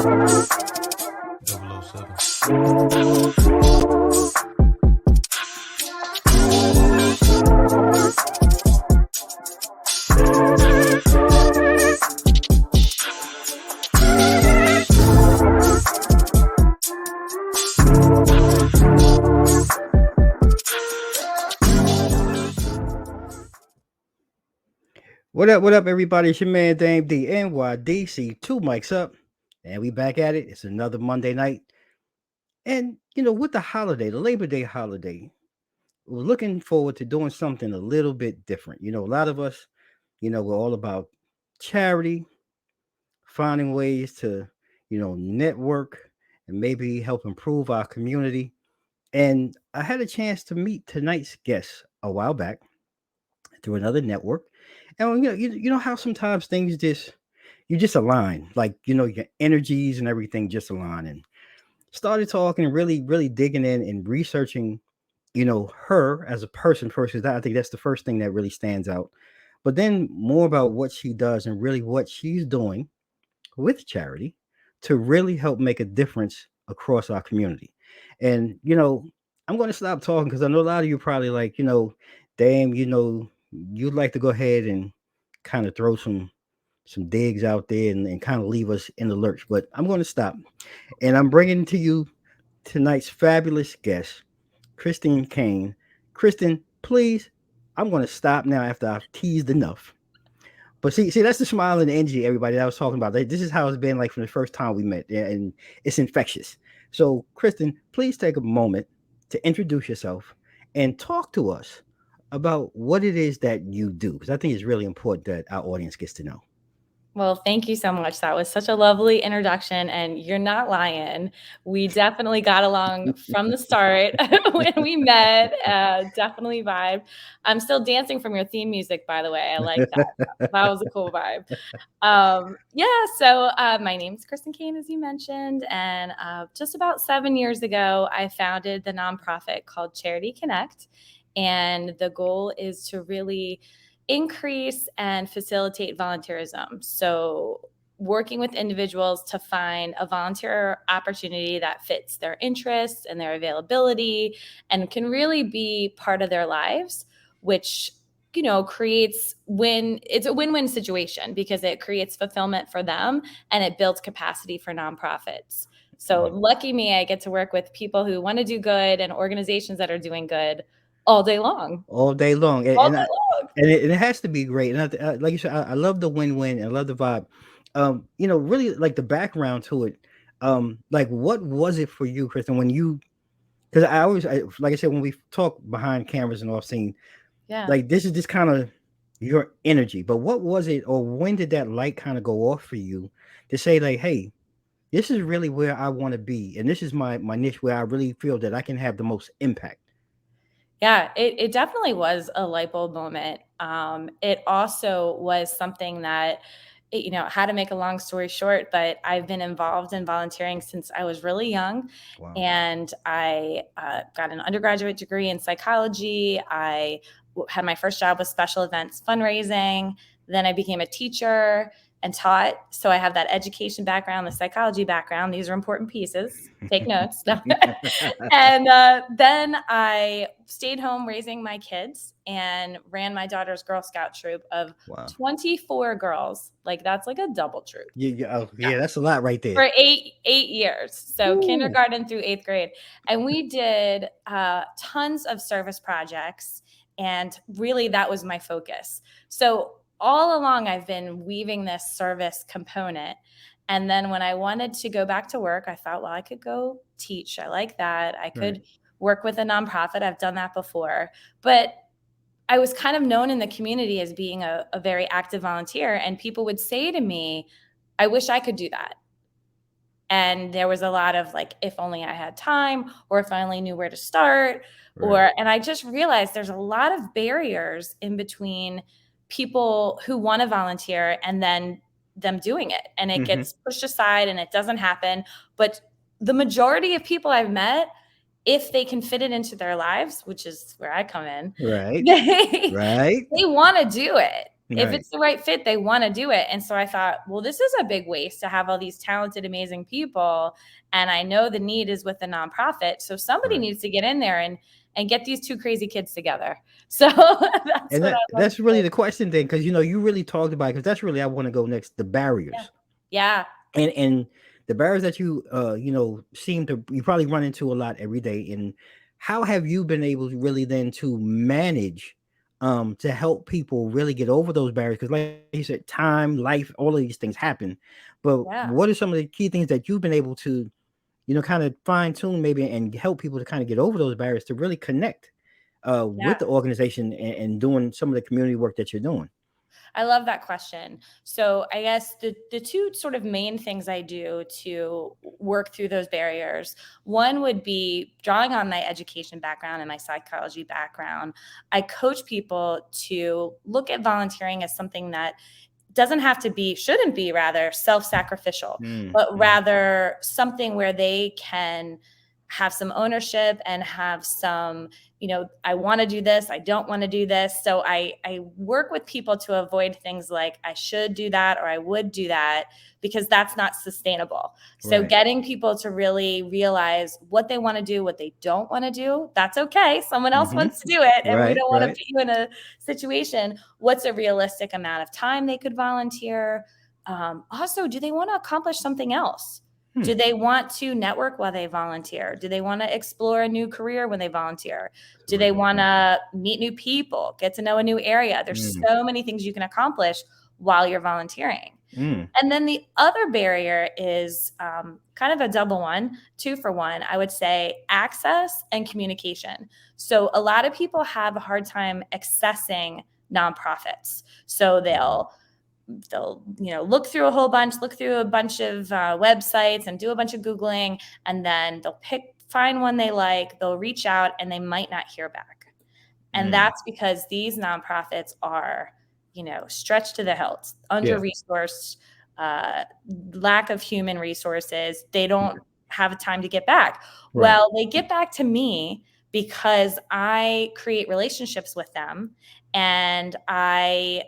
What up, everybody? It's your man, Dame D, NYDC, two mics up, and we back at it. It's another Monday night. And, with the holiday, the Labor Day holiday, we're looking forward to doing something a little bit different. A lot of us, we're all about charity, finding ways to, network and maybe help improve our community. And I had a chance to meet tonight's guest a while back through another network. And you know how sometimes things just align, like your energies and everything just align. And started talking and really digging in and researching, her as a person first, because I think that's the first thing that really stands out. But then more about what she does and really what she's doing with charity to really help make a difference across our community. And I'm going to stop talking because I know a lot of you probably like, damn, you'd like to go ahead and kind of throw some digs out there and kind of leave us in the lurch. But I'm going to stop. And I'm bringing to you tonight's fabulous guest, Cristin Caine. Cristin, please, I'm going to stop now after I've teased enough. But see, that's the smile and the energy, everybody, that I was talking about. This is how it's been like from the first time we met, and it's infectious. So, Cristin, please take a moment to introduce yourself and talk to us about what it is that you do, because I think it's really important that our audience gets to know. Well, thank you so much. That was such a lovely introduction, and you're not lying. We definitely got along from the start when we met. Definitely vibe. I'm still dancing from your theme music, by the way. I like that. That was a cool vibe. So my name's Cristin Caine, as you mentioned, and just about 7 years ago, I founded the nonprofit called Charity Connect, and the goal is to really increase and facilitate volunteerism. So working with individuals to find a volunteer opportunity that fits their interests and their availability and can really be part of their lives, which creates it's a win-win situation because it creates fulfillment for them and it builds capacity for nonprofits. So lucky me, I get to work with people who want to do good and organizations that are doing good all day long. And it has to be great. And like you said, I love the win-win. I love the vibe. Really like the background to it. Like what was it for you, Cristin, when you? Because like I said, when we talk behind cameras and off scene, like this is just kind of your energy. But what was it, or when did that light kind of go off for you to say like, hey, this is really where I want to be, and this is my niche where I really feel that I can have the most impact? Yeah, it definitely was a light bulb moment. It also was something that, how to make a long story short, but I've been involved in volunteering since I was really young. Wow. And I got an undergraduate degree in psychology. I had my first job with special events fundraising. Then I became a teacher and taught. So I have that education background, the psychology background. These are important pieces. Take notes. And then I stayed home raising my kids and ran my daughter's Girl Scout troop of 24 girls. Like that's like a double troop. Yeah, that's a lot right there. For eight years. So kindergarten through 8th grade. And we did tons of service projects. And really that was my focus. So all along, I've been weaving this service component. And then when I wanted to go back to work, I thought, well, I could go teach. I like that. I could work with a nonprofit. I've done that before. But I was kind of known in the community as being a very active volunteer. And people would say to me, I wish I could do that. And there was a lot of like, if only I had time, or if I only knew where to start. And I just realized there's a lot of barriers in between people who want to volunteer and then them doing it, and it gets pushed aside and it doesn't happen. But the majority of people I've met, if they can fit it into their lives, which is where I come in, they want to do it. If Right. it's the right fit, they want to do it. And so I thought, well, this is a big waste to have all these talented, amazing people. And I know the need is with the nonprofit. So somebody Right. needs to get in there and get these two crazy kids together. So that's And what I love that's to really do. the question then, because you really talked about, because that's really I want to go next, the Yeah. barriers. Yeah. And the barriers that you seem to you probably run into a lot every day. And how have you been able to really then to manage to help people really get over those barriers? Because like you said, time, life, all of these things happen. But Yeah. what are some of the key things that you've been able to kind of fine tune maybe and help people to kind of get over those barriers to really connect Yeah. with the organization and doing some of the community work that you're doing? I love that question. So I guess the two sort of main things I do to work through those barriers, one would be drawing on my education background and my psychology background. I coach people to look at volunteering as something that doesn't have to be, shouldn't be rather self-sacrificial, but Mm-hmm. rather something where they can have some ownership and have some, I want to do this, I don't want to do this. So I work with people to avoid things like I should do that or I would do that, because that's not sustainable. So Right. getting people to really realize what they want to do, what they don't want to do, that's okay. Someone else Mm-hmm. wants to do it and we Right. don't want to Right. put you in a situation. What's a realistic amount of time they could volunteer? Also, do they want to accomplish something else? Hmm. Do they want to network while they volunteer? Do they want to explore a new career when they volunteer? That's a Do really they good want point. to meet new people, get to know a new area? There's Mm. so many things you can accomplish while you're volunteering. Mm. And then the other barrier is kind of a double one, two for one. I would say access and communication. So a lot of people have a hard time accessing nonprofits. So they'll look through a bunch of websites and do a bunch of googling, and then they'll find one they like, they'll reach out, and they might not hear back. And Mm. that's because these nonprofits are, stretched to the hilt, under Yeah. resourced, uh, lack of human resources. They don't Yeah. have time to get back. Right. Well, they get back to me because I create relationships with them, and I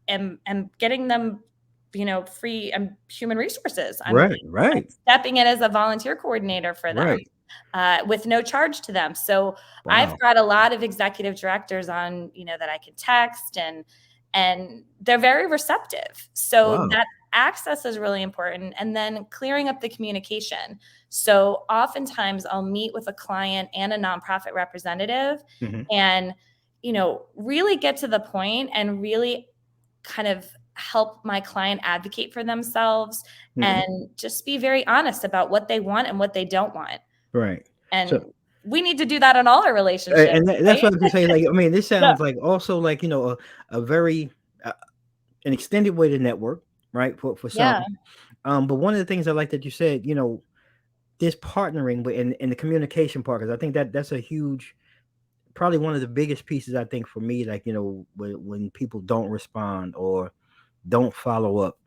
am getting them, free human resources. Right. I'm Right. stepping in as a volunteer coordinator for them, Right. with no charge to them. So I've Wow. got a lot of executive directors on, that I can text, and they're very receptive. So Wow. that access is really important. And then clearing up the communication. So oftentimes I'll meet with a client and a nonprofit representative Hmm. and, really get to the point and really kind of help my client advocate for themselves Hmm. and just be very honest about what they want and what they don't want. Right. So, And we need to do that in all our relationships, and that's right? what I was gonna say. Like, I mean, this Yeah. sounds like also like a very uh, an extended way to network, right? For some. Yeah. But one of the things I like that you said, this partnering with and the communication part, because I think that's a huge, probably one of the biggest pieces. I think for me, like when people don't respond or don't follow up,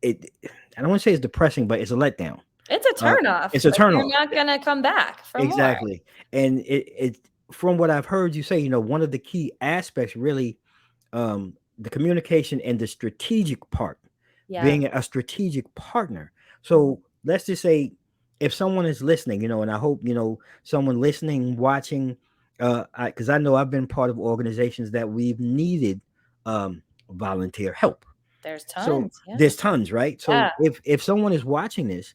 it I don't want to say it's depressing, but it's a letdown. It's a It's turnoff. a Like, you're turnoff. not gonna come back for more. Exactly. And it from what I've heard you say, one of the key aspects really, the communication and the strategic part, Yeah. being a strategic partner. Mhm. So let's just say if someone is listening, and I hope, someone listening, watching, because I know I've been part of organizations that we've needed volunteer help. There's So tons. Yeah. there's tons, right? So Yeah. if someone is watching this,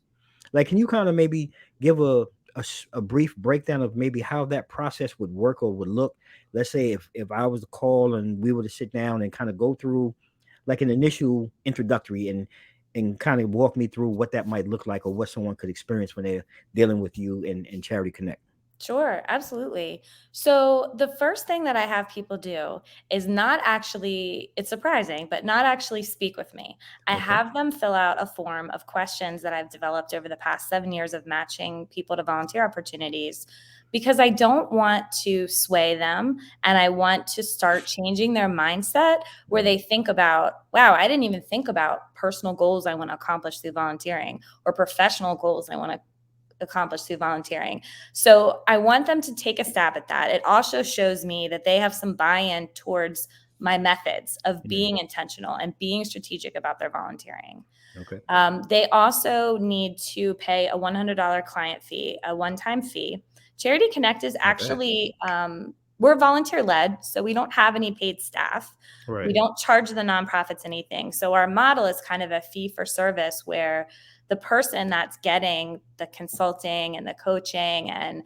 like, can you kind of maybe give a brief breakdown of maybe how that process would work or would look? Let's say if I was to call and we were to sit down and kind of go through like an initial introductory and kind of walk me through what that might look like or what someone could experience when they're dealing with you in Charity Connect. Sure, absolutely. So the first thing that I have people do is not actually, it's surprising, but not actually speak with me. I Okay. have them fill out a form of questions that I've developed over the past 7 years of matching people to volunteer opportunities, because I don't want to sway them, and I want to start changing their mindset where Right. they think about, wow, I didn't even think about personal goals I want to accomplish through volunteering or professional goals I want to accomplish through volunteering. So I want them to take a stab at that. It also shows me that they have some buy-in towards my methods of Mm. being intentional and being strategic about their volunteering. Okay. They also need to pay a $100 client fee, a one-time fee. Charity Connect is Not bad. actually, we're volunteer-led, so we don't have any paid staff. Right. We don't charge the nonprofits anything. So our model is kind of a fee for service where the person that's getting the consulting and the coaching and,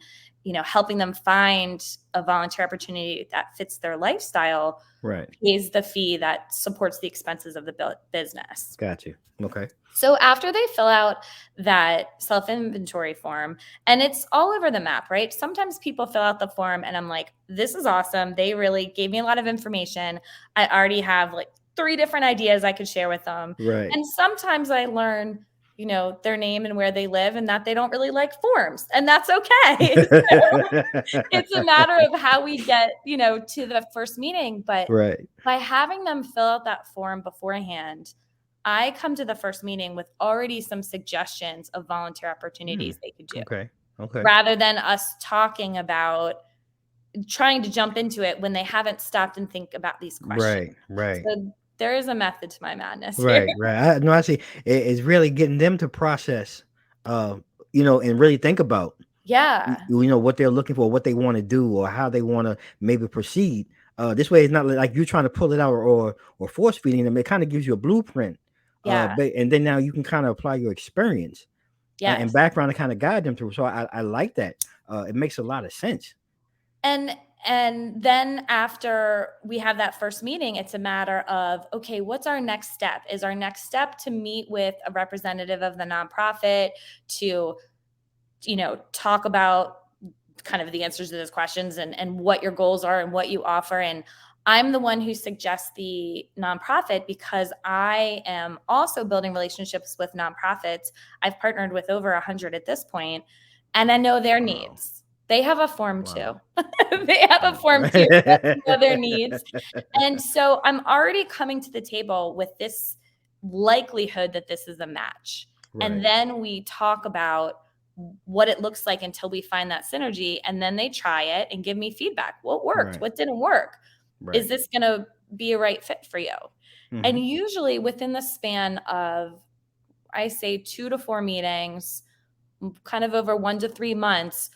helping them find a volunteer opportunity that fits their lifestyle Right. pays the fee that supports the expenses of the business. Got you. Okay. So after they fill out that self-inventory form, and it's all over the map, right? Sometimes people fill out the form and I'm like, this is awesome. They really gave me a lot of information. I already have like 3 different ideas I could share with them. Right. And sometimes I learn, their name and where they live and that they don't really like forms, and that's okay. So it's a matter of how we get, to the first meeting. But Right. by having them fill out that form beforehand, I come to the first meeting with already some suggestions of volunteer opportunities they could do, Okay. Okay. rather than us talking about trying to jump into it when they haven't stopped and think about these questions. Right. Right. So there is a method to my madness here. Right. Right. I see. It's really getting them to process, and really think about, Yeah. what they're looking for, what they want to do, or how they want to maybe proceed. This way, it's not like you're trying to pull it out or force feeding them. It kind of gives you a blueprint. Yeah. And then now you can kind of apply your experience and Yes. background to kind of guide them through. So I like that. It makes a lot of sense. And then after we have that first meeting, it's a matter of, okay, what's our next step? Is our next step to meet with a representative of the nonprofit to, talk about kind of the answers to those questions and what your goals are and what you offer? And I'm the one who suggests the nonprofit because I am also building relationships with nonprofits. I've partnered with over 100 at this point, and I know their needs. They have a form too. They have a form too. They know their needs. And so I'm already coming to the table with this likelihood that this is a match. Right. And then we talk about what it looks like until we find that synergy. And then they try it and give me feedback. What worked? Right. What didn't work? Right. Is this going to be a right fit for you? Mhm. And usually within the span of, I say 2 to 4 meetings, kind of over 1 to 3 months,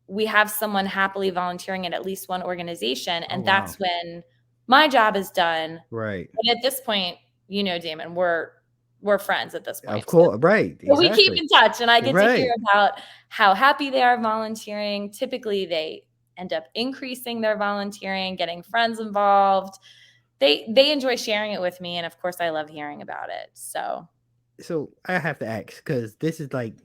we have someone happily volunteering at least one organization. And wow. that's when my job is done. Right. But at this point, Damon, we're friends at this point. Of course. Right. So we keep Exactly. in touch, and I get to Right. hear about how happy they are volunteering. Typically, they end up increasing their volunteering, getting friends involved. They enjoy sharing it with me, and of course, I love hearing about it. So I have to ask, because this is like,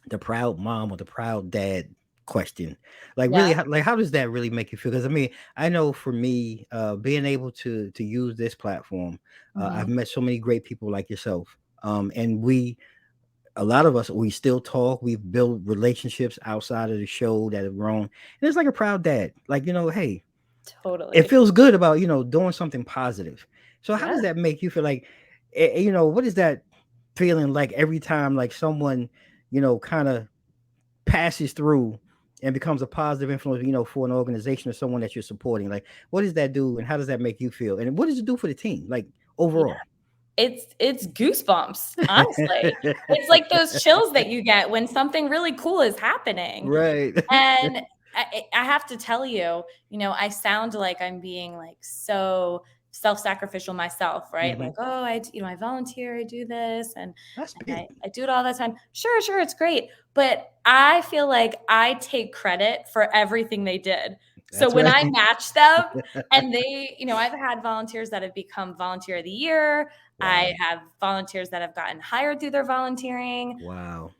the proud mom or the proud dad question. Like, really, yeah. how does that really make you feel? Because I mean, I know for me, being able to use this platform, I've Mhm. met so many great people like yourself. And a lot of us, we still talk. We've built relationships outside of the show that have grown. And it's like a proud dad. Like, hey, Totally. it feels good about, doing something positive. So how Yeah. does that make you feel? Like, what is that feeling like every time like someone, kind of passes through and becomes a positive influence, for an organization or someone that you're supporting? Like, what does that do and how does that make you feel? And what does it do for the team, like, overall? It's goosebumps, honestly. It's like those chills that you get when something really cool is happening. Right. And I have to tell you, I sound like I'm being like so self-sacrificial myself, right? Mhm. Like, oh, I volunteer, I do this, and That's and big. I do it all the time. Sure, it's great. But I feel like I take credit for everything they did. So That's when right. I match them and they, I've had volunteers that have become volunteer of the year. Wow. I have volunteers that have gotten hired through their volunteering. Wow.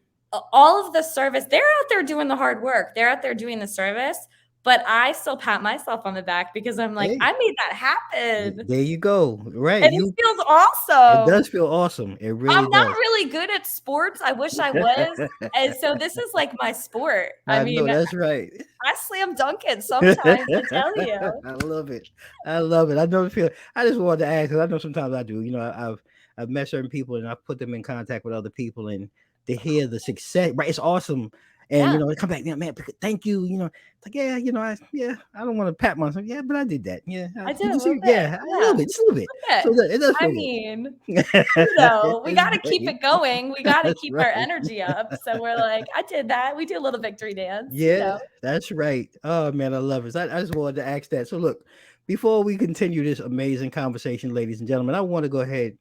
All of the service, they're out there doing the hard work. They're out there doing the service, but I still pat myself on the back because I'm like, Hey, I made that happen. there you go. Right. And it feels It awesome. does feel awesome. It really I'm not does. really good at sports. I wish I was. And so this is like my sport. I I know mean, that's right. I slam dunk it sometimes, I tell you. I love it. I love it. I know the feel. I just wanted to ask, because I know sometimes I do. I've met certain people and I've put them in contact with other people, and to hear the success, right? It's awesome. And Yeah. they come back, yeah, man, thank you. It's like, yeah, I don't want to pat myself. Yeah, but I did that. Yeah, I did you a can little see, bit. yeah, a Yeah. little bit, just a little bit. A So bit. it does I feel mean, good. we It's gotta keep great. it going. We gotta That's keep our right. energy up. So we're like, "I did that." We do a little victory dance. Yeah, that's right. Oh man, I love it. I just wanted to ask that. So look, before we continue this amazing conversation, ladies and gentlemen, I want to go ahead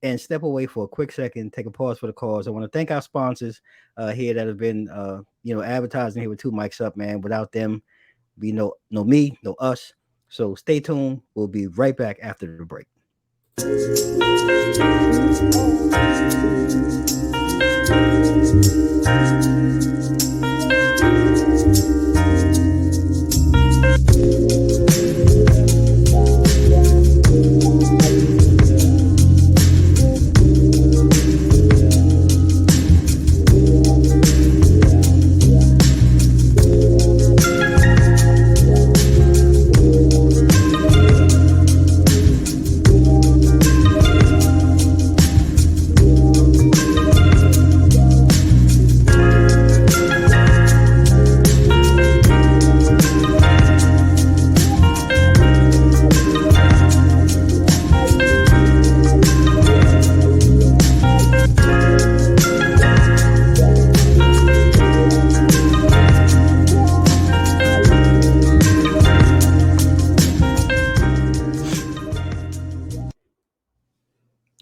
and step away for a quick second, take a pause for the cause. I want to thank our sponsors here that have been advertising here with Two Mics Up, man. Without them, we no me, no us. So stay tuned. We'll be right back after the break.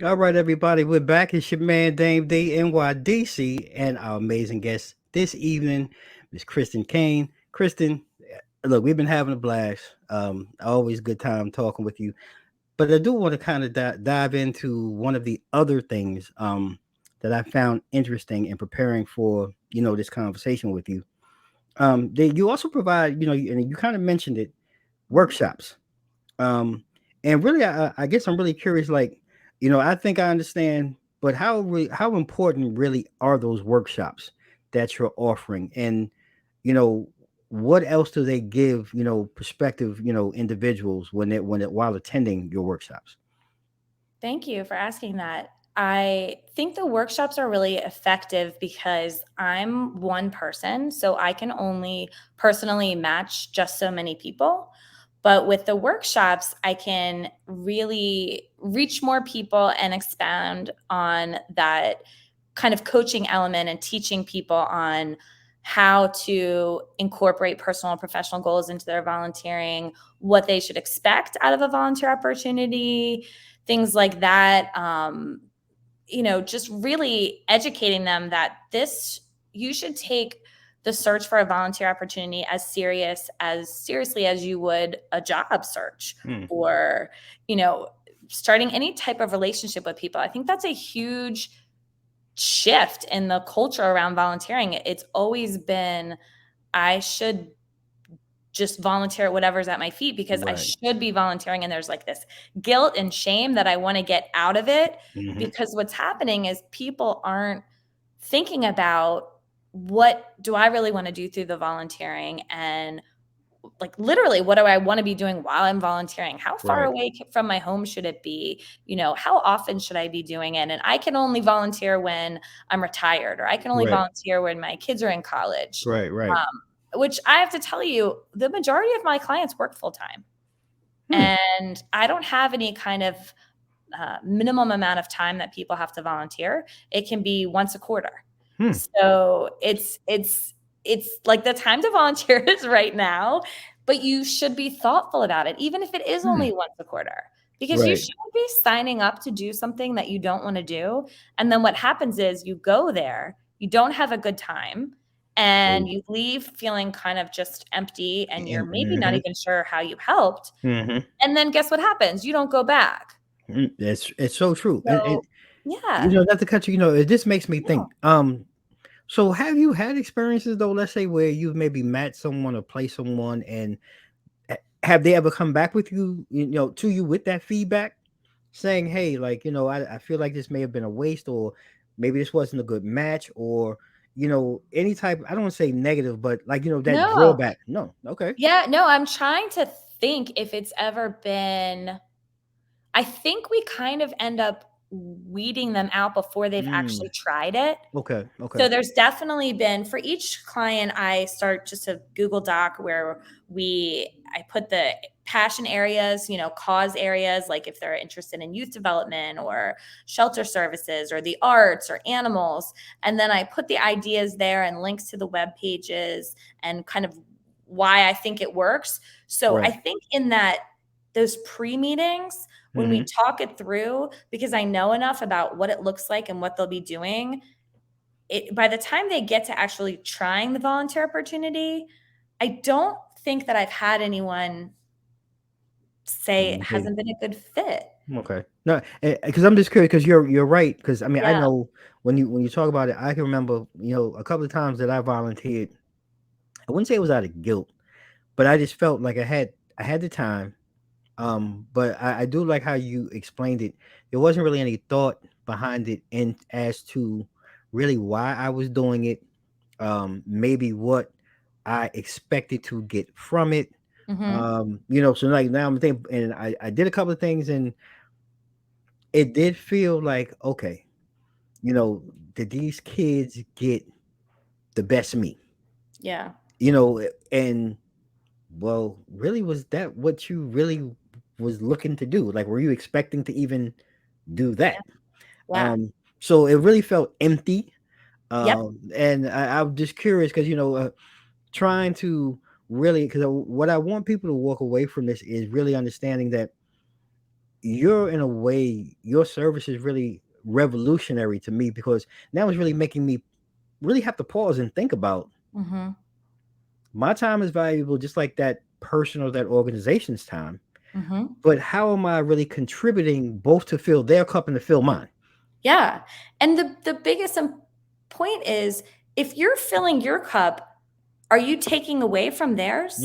All right, everybody, we're back. It's your man Dame D NYDC and our amazing guest this evening, Miss Cristin Caine. Cristin, look, we've been having a blast. Always good time talking with you. But I do want to kind of dive into one of the other things that I found interesting in preparing for this conversation with you. You also provide and you kind of mentioned it, workshops. Um, and really, I guess I'm really curious. Like, I think I understand, but how important really are those workshops that you're offering? And you know, what else do they give prospective individuals while attending your workshops? Thank you for asking that. I think the workshops are really effective because I'm one person, so I can only personally match just so many people. But with the workshops, I can really reach more people and expound on that kind of coaching element and teaching people on how to incorporate personal and professional goals into their volunteering, what they should expect out of a volunteer opportunity, things like that. Just really educating them that you should take the search for a volunteer opportunity as seriously as you would a job search Hmm. or, you know, starting any type of relationship with people. I think that's a huge shift in the culture around volunteering. It's always been, I should just volunteer at whatever's at my feet because I Right. should be volunteering. And there's like this guilt and shame that I want to get out of it Hmm. because what's happening is people aren't thinking about what do I really want to do through the volunteering and like literally what do I want to be doing while I'm volunteering? How far Right. away from my home should it be? How often should I be doing it? And I can only volunteer when I'm retired, or I can only Right. volunteer when my kids are in college. Right. Right. Which I have to tell you, the majority of my clients work full time. Hmm. And I don't have any kind of minimum amount of time that people have to volunteer. It can be once a quarter. Hmm. So it's like the time to volunteer is right now, but you should be thoughtful about it, even if it is Hmm. only once a quarter, because you Right. shouldn't be signing up to do something that you don't want to do. And then what happens is you go there, you don't have a good time, and Oh. you leave feeling kind of just empty, and you're maybe not Mm-hmm. even sure how you helped. Mm-hmm. And then guess what happens? You don't go back. It's so true. And So, yeah. not to cut you, it just makes me think. No. So have you had experiences though, let's say where you've maybe met someone or placed someone and have they ever come back with you, to you with that feedback saying, hey, like, I feel like this may have been a waste or maybe this wasn't a good match or, any type, I don't want to say negative, but like, that No. drawback. No. Okay. Yeah, no, I'm trying to think if it's ever been. I think we kind of end up weeding them out before they've Mm, actually tried it. okay, okay. So there's definitely been, for each client, I start just a Google Doc where I put the passion areas, cause areas, like if they're interested in youth development or shelter services or the arts or animals. And then I put the ideas there and links to the web pages and kind of why I think it works. So I Right. think in those pre-meetings, when we Mhm. talk it through, because I know enough about what it looks like and what they'll be doing, by the time they get to actually trying the volunteer opportunity, I don't think that I've had anyone say it Okay. hasn't been a good fit. Okay. No, because I'm just curious because you're right. Because I mean, I Yeah. know when you talk about it, I can remember a couple of times that I volunteered. I wouldn't say it was out of guilt, but I just felt like I had the time. But I do like how you explained it. There wasn't really any thought behind it, and as to really why I was doing it, maybe what I expected to get from it. Mhm. So like now I'm thinking, and I did a couple of things, and it did feel like, okay, did these kids get the best of me? Yeah. And well, really, was that what you really was looking to do? Like, were you expecting to even do Yeah. that? Yeah. So it really felt empty. Yep. And I'm just curious because trying to really, because what I want people to walk away from this is really understanding that you're, in a way, your service is really revolutionary to me, because now it's really making me really have to pause and think about, Mhm. my time is valuable just like that person or that organization's time, Mhm. but how am I really contributing both to fill their cup and to fill mine? Yeah. And the biggest point is, if you're filling your cup, are you taking away from theirs?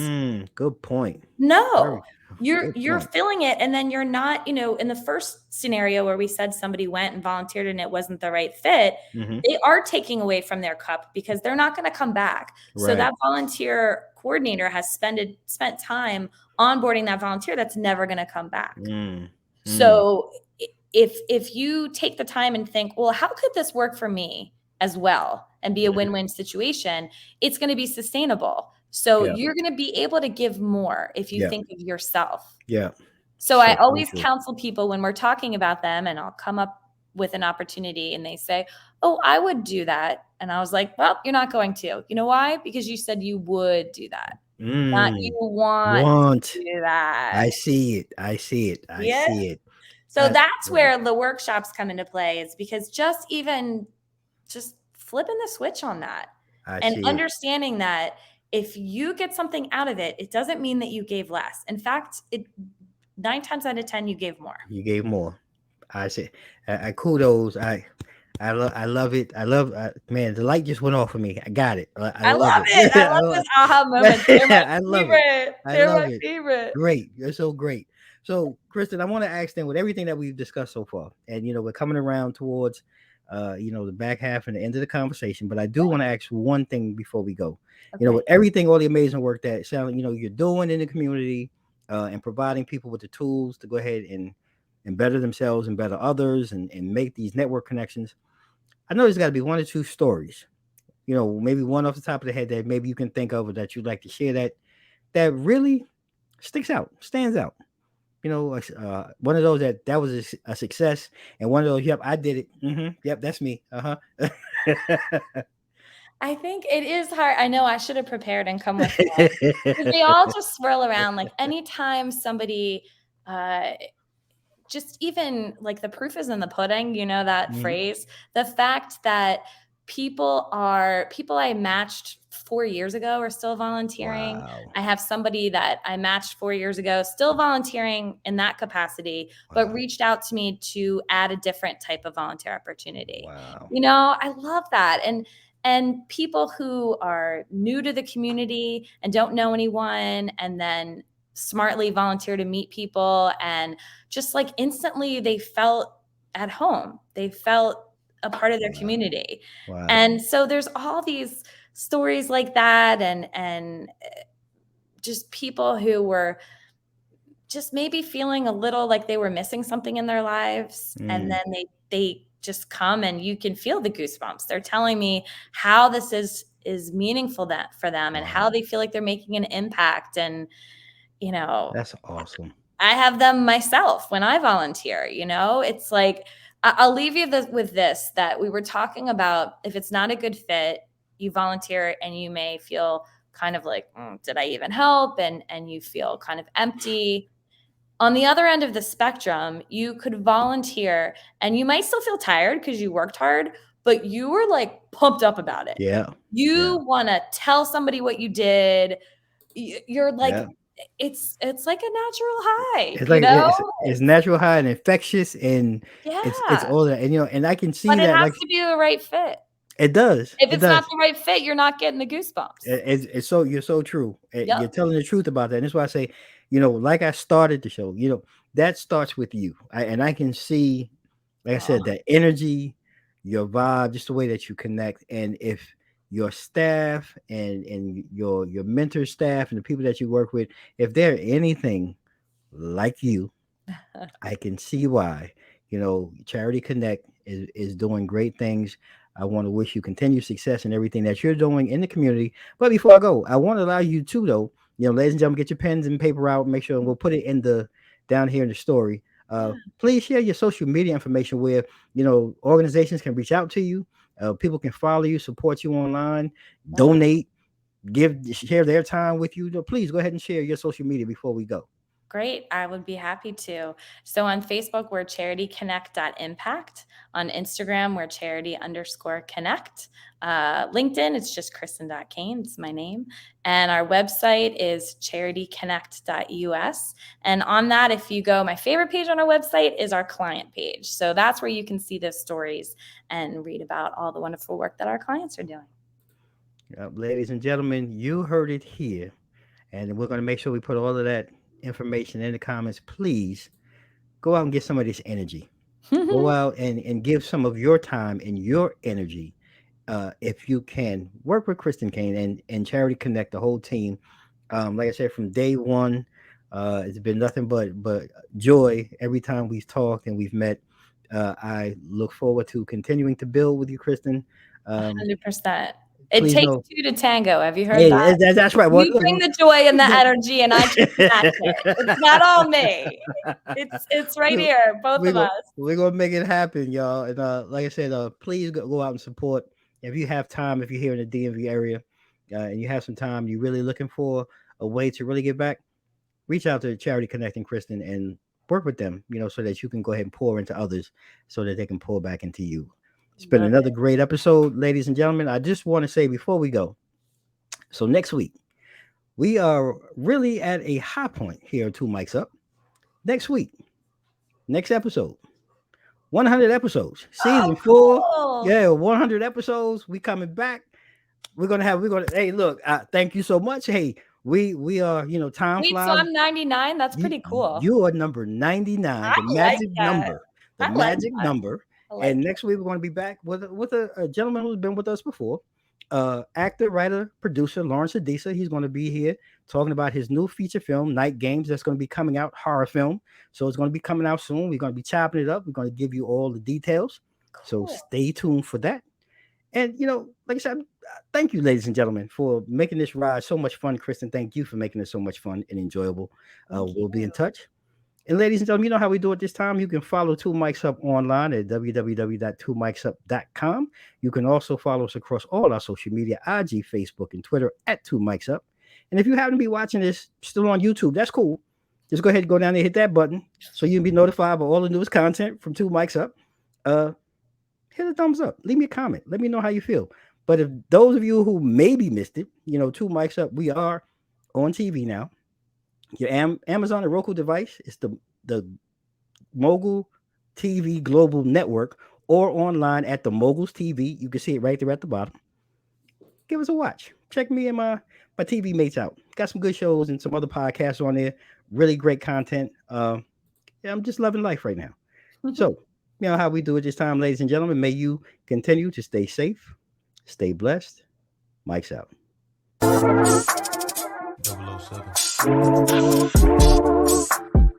Good point. No. Very You're good you're point. filling it, and then you're not, in the first scenario where we said somebody went and volunteered and it wasn't the right fit, Hmm. they are taking away from their cup because they're not gonna come back. So Right. that volunteer coordinator has spent time onboarding that volunteer that's never gonna come back. Mm, mm, So if you take the time and think, well, how could this work for me as well and be a mhm. win-win situation, it's going to be sustainable. So Yeah. you're going to be able to give more if you Yeah. think of yourself. Yeah. So I So always true. counsel people when we're talking about them, and I'll come up with an opportunity and they say, "Oh, I would do that." And I was like, "Well, you're not going to. You know why? Because you said you would do that, not you Mm. want Want. to do that." I see it. I see it. I Yeah. see it. So I that's love it. where the workshops come into play, is because just flipping the switch on that I and see it. understanding that if you get something out of it, it doesn't mean that you gave less. In fact, it 9 times out of 10 you gave more. You gave more. I see. I kudos. I love it. I love, man. The light just went off for me. I got it. I I love love it. it. I love those aha moments. They're my I love it. favorite. I They're love my it. favorite. Great. You're so great. So, Kristen, I want to ask then, with everything that we've discussed so far, and we're coming around towards, the back half and the end of the conversation. But I do want to ask one thing before we go. With Okay. everything, all the amazing work that sound, you're doing in the community, and providing people with the tools to go ahead and better themselves and better others, and make these network connections. I know there's got to be one or two stories, maybe one off the top of the head that maybe you can think of, or that you'd like to share, that really sticks out, stands out. One of those that was a success, and one of those, yep, I did it. Yep, that's me. Uh-huh. I think it is hard. I know I should have prepared and come with one, because they all just swirl around. Like anytime somebody, uh, just even like the proof is in the pudding, that Mhm. phrase. The fact that people I matched 4 years ago are still volunteering. Wow. I have somebody that I matched 4 years ago still volunteering in that capacity, but Wow. reached out to me to add a different type of volunteer opportunity. Wow. I love that. And people who are new to the community and don't know anyone, and then smartly volunteer to meet people, and just like instantly they felt at home. They felt a part of their Wow. community. Wow. And so there's all these stories like that, and just people who were just maybe feeling a little like they were missing something in their lives, and Mm, then they just come and you can feel the goosebumps. They're telling me how this is meaningful that for them and how wow, they feel like they're making an impact. And you know, that's awesome. I have them myself when I volunteer. It's like I'll leave you with this, that we were talking about, if it's not a good fit, you volunteer and you may feel kind of like, did I even help? And you feel kind of empty. On the other end of the spectrum, you could volunteer and you might still feel tired because you worked hard, but you were like pumped up about it. Yeah, yeah, You want to tell somebody what you did. You're like, yeah. it's like a natural high, It's like it's It's, natural high and infectious, and it's yeah, all that. And and I can but see it that, has like to be the right fit. it does, If it it's not does. the right fit, you're not getting the goosebumps. It's so you're so true. You're Yep. telling the truth about that. And that's why I say, like I started the show, that starts with you. And I can see, like I Oh, said, that energy, your vibe, just the way that you connect. And if your staff and your mentor staff and the people that you work with, if they're anything like you, I can see why. Charity Connect is doing great things. I want to wish you continued success in everything that you're doing in the community. But before I go, I want to allow you to, though, ladies and gentlemen, get your pens and paper out. Make sure, and we'll put it in the down here in the story. yeah. Please share your social media information where organizations can reach out to you. People can follow you, support you online, Wow. donate, share their time with you. Please go ahead and share your social media before we go. Great. I would be happy to. So on Facebook, we're charityconnect.impact. On Instagram, we're charity_connect. LinkedIn, it's just Cristin.Caine. It's my name. And our website is charityconnect.us. And on that, if you go, my favorite page on our website is our client page. So that's where you can see the stories and read about all the wonderful work that our clients are doing. Ladies and gentlemen, you heard it here. And we're going to make sure we put all of that information in the comments. Please go out and get some of this energy. Go out and give some of your time and your energy. If you can, work with Cristin Caine and Charity Connect, the whole team. Like I said, from day one, it's been nothing but joy every time we've talked and we've met. I look forward to continuing to build with you, Cristin. Um, 100%. It please takes know, two to tango. Have you heard hey, that? that's right. Well, You look, bring the joy and the look. energy, and I just match it. It's not all me. It's right we here, both we're of gonna us. we're gonna make it happen, y'all. And like I said, please go out and support if you have time. If you're here in the DMV area, and you have some time, you're really looking for a way to really give back, reach out to Charity Connecting Cristin and work with them. So that you can go ahead and pour into others, so that they can pour back into you. It's been Love another it. great episode, ladies and gentlemen. I just want to say before we go, so next week we are really at a high point here. Two mics up. Next week, next episode. 100 episodes, Oh, season 4. cool. Yeah, 100 episodes. We coming back. Hey, look, thank you so much. Hey, we are, time Wait, so flies. I'm 99? That's you pretty cool. you are number 99, I the like magic that. number, the I like magic that. number. I And like it. next week we're going to be back with a gentleman who's been with us before, actor, writer, producer Lawrence Adisa. He's going to be here talking about his new feature film, Night Games, that's going to be coming out, horror film. So it's going to be coming out soon. We're going to be chopping it up. We're going to give you all the details. So Cool. stay tuned for that. And like I said, thank you, ladies and gentlemen, for making this ride so much fun. Cristin, thank you for making it so much fun and enjoyable. Thank you. We'll be in touch. And ladies and gentlemen, you know how we do it this time. You can follow Two Mics Up online at www.twomicsup.com. You can also follow us across all our social media, IG, Facebook, and Twitter at Two Mics Up. And if you happen to be watching this still on YouTube, that's cool. Just go ahead and go down there and hit that button so you can be notified of all the newest content from Two Mics Up. Hit a thumbs up. Leave me a comment. Let me know how you feel. But if those of you who maybe missed it, Two Mics Up, we are on TV now. Your Amazon and Roku device is the Mogul TV Global Network, or online at the Moguls TV. You can see it right there at the bottom. Give us a watch. Check me and my TV mates out. Got some good shows and some other podcasts on there. Really great content. Yeah, I'm just loving life right now. So, how we do it this time, ladies and gentlemen. May you continue to stay safe, stay blessed. Mike's out. 007.